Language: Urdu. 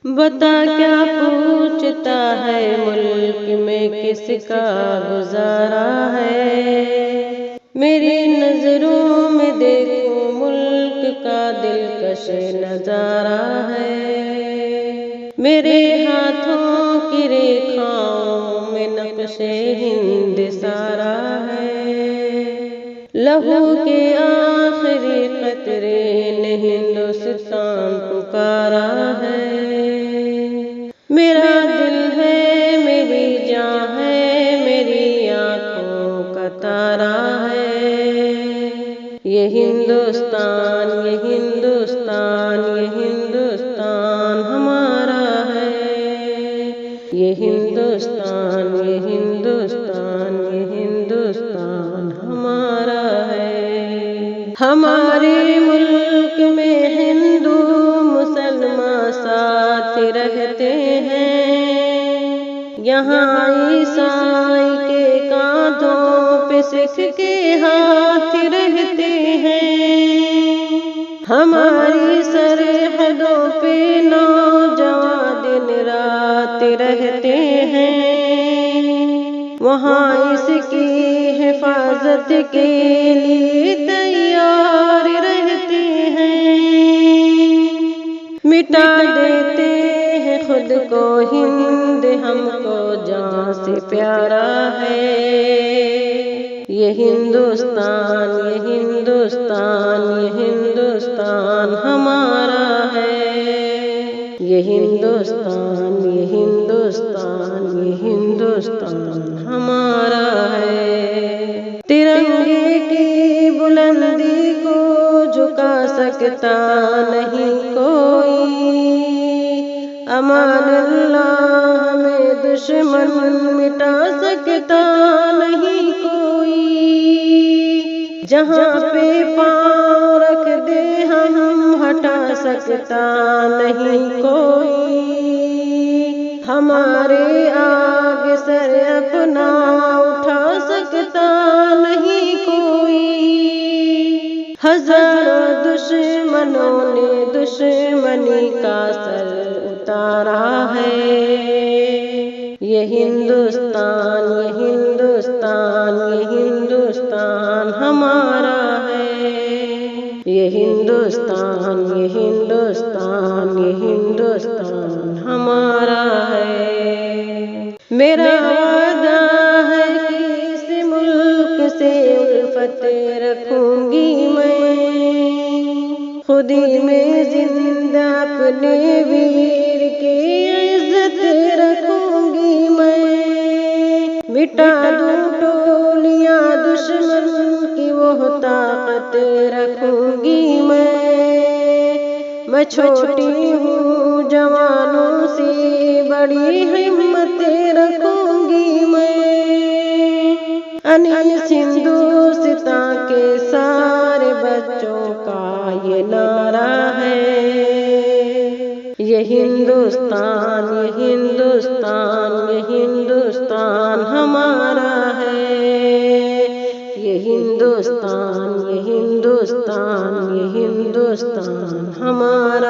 بتا کیا پوچھتا ہے ملک میں کس کا گزارا ہے، میری نظروں میں دیکھو ملک کا دلکش نظارہ ہے، میرے ہاتھوں کی ریکھاؤں میں نقش ہند سارا ہے، لہو کے آخری قطرے نے ہندوستان پکارا ہے، میرا دل ہے میری جان ہے میری آنکھوں کا تارا ہے، یہ ہندوستان یہ ہندوستان یہ ہندوستان ہمارا ہے، یہ ہندوستان یہ ہندوستان یہ ہندوستان ہمارا ہے، ہمارے ملک میں ہندو مسلمان ساتھ رہتے ہیں، یہاں عیسائی کے کاندھوں پہ سکھ کے ہاتھ رہتے ہیں، ہماری سرحدوں پہ نوجوان دن رات رہتے ہیں، وہاں اس کی حفاظت کے لیے تیار رہتے ہیں، مٹا دیتے ہیں خود کو ہند ہم کو جان سے پیارا ہے، یہ ہندوستان یہ ہندوستان یہ ہندوستان ہمارا ہے، یہ ہندوستان یہ ہندوستان یہ ہندوستان ہمارا ہے، ترنگے کی بلندی کو جھکا سکتا نہیں کوئی، امان اللہ ہمیں دشمن مٹا سکتا نہیں کوئی، جہاں پہ پاؤں رکھ دے ہم ہٹا سکتا نہیں کوئی، ہمارے آگے سر اپنا اٹھا سکتا نہیں کوئی، ہزاروں دشمنوں نے دشمنی کا سر اتارا ہے، یہ ہندوستان یہ ہندوستان یہ ہندوستان ہمارا ہے، یہ ہندوستان یہ ہندوستان یہ ہندوستان ہمارا ہے، میرا وعدہ ہے کہ اس ملک سے الفت رکھوں گی میں، خودی میں زندہ اپنے ویر کی عزت رکھوں گی میں، مٹا دوں ٹولیاں دشمن کی وہ طاقت رکھوں گی میں چھوٹی ہوں جوانوں سے بڑی ہمت رکھوں گی میں، انیس ہندوستان کے سارے بچوں کا یہ نعرہ ہے، یہ ہندوستان یہ ہندوستان یہ ہندوستان ہمارا ہے، یہ ہندوستان یہ ہندوستان یہ ہندوستان ہمارا